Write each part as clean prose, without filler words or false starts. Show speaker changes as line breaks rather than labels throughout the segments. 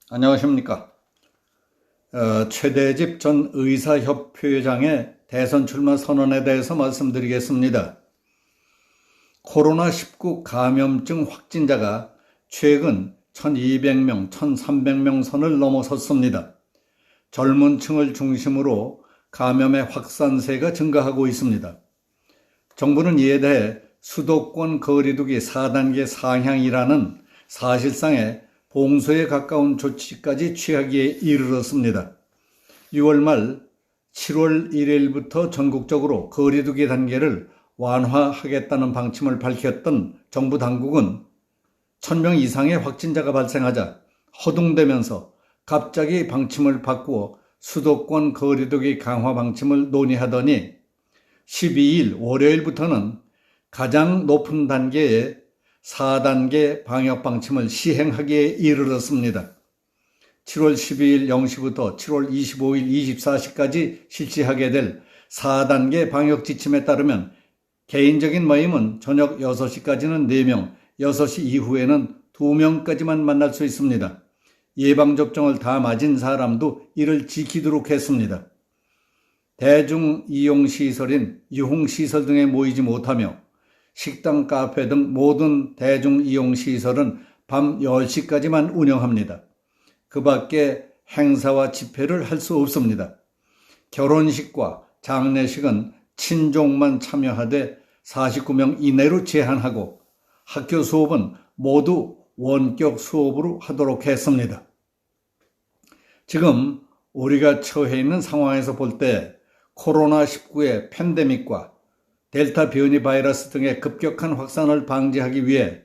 안녕하십니까. 최대집 전 의사협회장의 대선 출마 선언에 대해서 말씀드리겠습니다. 코로나19 감염증 확진자가 최근 1200명, 1300명 선을 넘어섰습니다. 젊은 층을 중심으로 감염의 확산세가 증가하고 있습니다. 정부는 이에 대해 수도권 거리두기 4단계 상향이라는 사실상의 봉쇄에 가까운 조치까지 취하기에 이르렀습니다. 6월 말 7월 1일부터 전국적으로 거리두기 단계를 완화하겠다는 방침을 밝혔던 정부 당국은 1000명 이상의 확진자가 발생하자 허둥대면서 갑자기 방침을 바꾸어 수도권 거리두기 강화 방침을 논의하더니 12일 월요일부터는 가장 높은 단계의 4단계 방역 방침을 시행하기에 이르렀습니다. 7월 12일 0시부터 7월 25일 24시까지 실시하게 될 4단계 방역 지침에 따르면 개인적인 모임은 저녁 6시까지는 4명, 6시 이후에는 2명까지만 만날 수 있습니다. 예방접종을 다 맞은 사람도 이를 지키도록 했습니다. 대중이용시설인 유흥시설 등에 모이지 못하며 식당, 카페 등 모든 대중이용시설은 밤 10시까지만 운영합니다. 그 밖에 행사와 집회를 할 수 없습니다. 결혼식과 장례식은 친족만 참여하되 49명 이내로 제한하고 학교 수업은 모두 원격 수업으로 하도록 했습니다. 지금 우리가 처해 있는 상황에서 볼 때 코로나19의 팬데믹과 델타 변이 바이러스 등의 급격한 확산을 방지하기 위해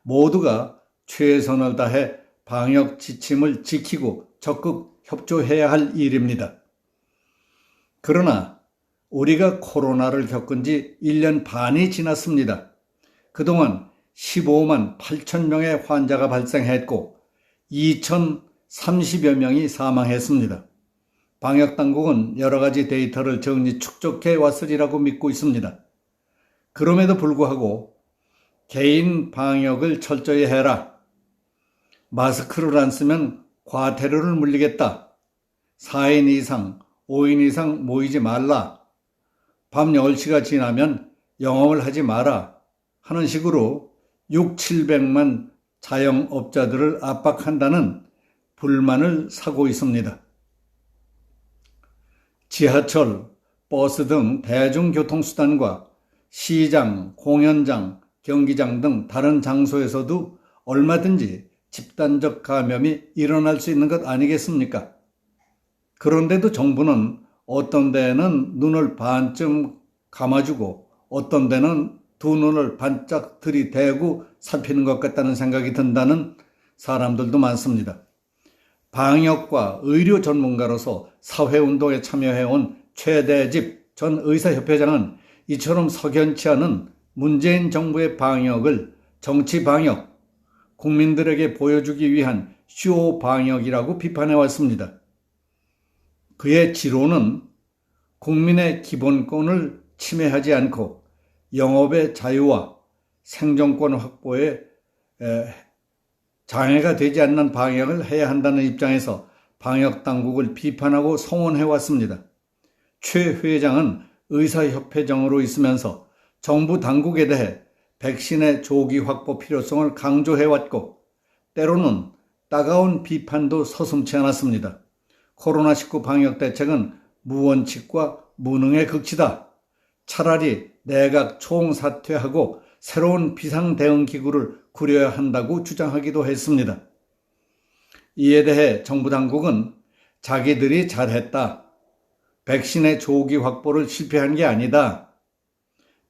모두가 최선을 다해 방역 지침을 지키고 적극 협조해야 할 일입니다. 그러나 우리가 코로나를 겪은 지 1년 반이 지났습니다. 그동안 15만 8천 명의 환자가 발생했고 2,030여 명이 사망했습니다. 방역당국은 여러 가지 데이터를 정리 축적해 왔으리라고 믿고 있습니다. 그럼에도 불구하고 개인 방역을 철저히 해라. 마스크를 안 쓰면 과태료를 물리겠다. 4인 이상, 5인 이상 모이지 말라. 밤 10시가 지나면 영업을 하지 마라. 하는 식으로 6,700만 자영업자들을 압박한다는 불만을 사고 있습니다. 지하철, 버스 등 대중교통수단과 시장, 공연장, 경기장 등 다른 장소에서도 얼마든지 집단적 감염이 일어날 수 있는 것 아니겠습니까? 그런데도 정부는 어떤 데는 눈을 반쯤 감아주고 어떤 데는 두 눈을 반짝 들이대고 살피는 것 같다는 생각이 든다는 사람들도 많습니다. 방역과 의료 전문가로서 사회운동에 참여해온 최대집 전 의사협회장은 이처럼 석연치 않은 문재인 정부의 방역을 정치 방역, 국민들에게 보여주기 위한 쇼 방역이라고 비판해왔습니다. 그의 지로는 국민의 기본권을 침해하지 않고 영업의 자유와 생존권 확보에 장애가 되지 않는 방역을 해야 한다는 입장에서 방역당국을 비판하고 성원해왔습니다. 최 회장은 의사협회장으로 있으면서 정부 당국에 대해 백신의 조기 확보 필요성을 강조해왔고 때로는 따가운 비판도 서슴지 않았습니다. 코로나19 방역 대책은 무원칙과 무능의 극치다. 차라리 내각 총사퇴하고 새로운 비상대응기구를 꾸려야 한다고 주장하기도 했습니다. 이에 대해 정부 당국은 자기들이 잘했다. 백신의 조기 확보를 실패한 게 아니다.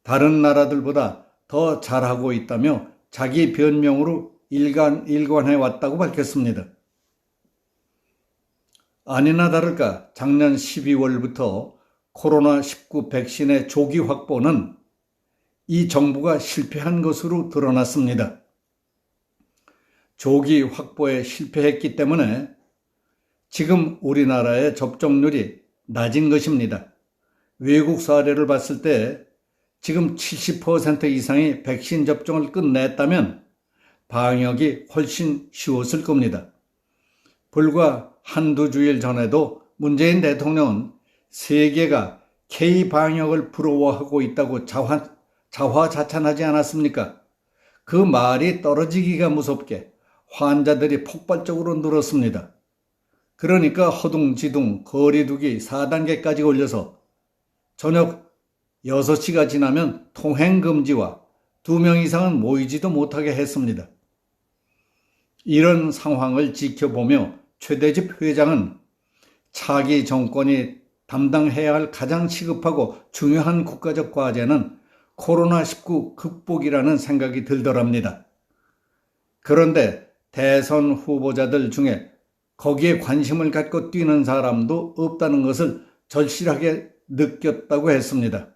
다른 나라들보다 더 잘하고 있다며 자기 변명으로 일관해왔다고 밝혔습니다. 아니나 다를까 작년 12월부터 코로나19 백신의 조기 확보는 이 정부가 실패한 것으로 드러났습니다. 조기 확보에 실패했기 때문에 지금 우리나라의 접종률이 낮은 것입니다. 외국 사례를 봤을 때 지금 70% 이상이 백신 접종을 끝냈다면 방역이 훨씬 쉬웠을 겁니다. 불과 한두 주일 전에도 문재인 대통령은 세계가 K-방역을 부러워하고 있다고 자화자찬하지 않았습니까? 그 말이 떨어지기가 무섭게 환자들이 폭발적으로 늘었습니다. 그러니까 허둥지둥 거리두기 4단계까지 올려서 저녁 6시가 지나면 통행금지와 2명 이상은 모이지도 못하게 했습니다. 이런 상황을 지켜보며 최대집 회장은 차기 정권이 담당해야 할 가장 시급하고 중요한 국가적 과제는 코로나19 극복이라는 생각이 들더랍니다. 그런데 대선 후보자들 중에 거기에 관심을 갖고 뛰는 사람도 없다는 것을 절실하게 느꼈다고 했습니다.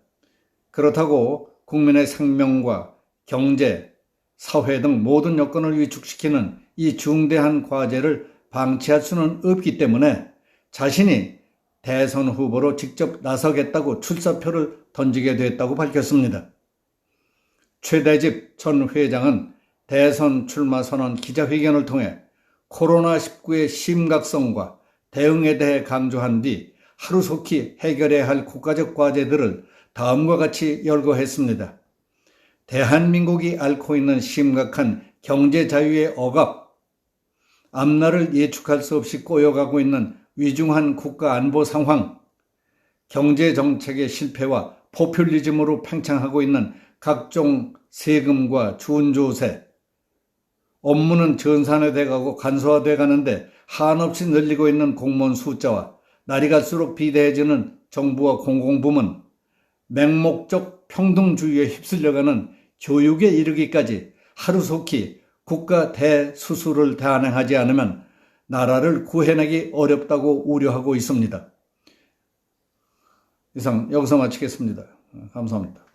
그렇다고 국민의 생명과 경제, 사회 등 모든 여건을 위축시키는 이 중대한 과제를 방치할 수는 없기 때문에 자신이 대선 후보로 직접 나서겠다고 출사표를 던지게 됐다고 밝혔습니다. 최대집 전 회장은 대선 출마 선언 기자회견을 통해 코로나19의 심각성과 대응에 대해 강조한 뒤 하루속히 해결해야 할 국가적 과제들을 다음과 같이 열거했습니다. 대한민국이 앓고 있는 심각한 경제 자유의 억압, 앞날을 예측할 수 없이 꼬여가고 있는 위중한 국가 안보 상황, 경제 정책의 실패와 포퓰리즘으로 팽창하고 있는 각종 세금과 준조세, 업무는 전산화돼 가고 간소화돼 가는데 한없이 늘리고 있는 공무원 숫자와 날이 갈수록 비대해지는 정부와 공공부문, 맹목적 평등주의에 휩쓸려가는 교육에 이르기까지 하루속히 국가 대수술을 단행하지 않으면 나라를 구해내기 어렵다고 우려하고 있습니다. 이상 여기서 마치겠습니다. 감사합니다.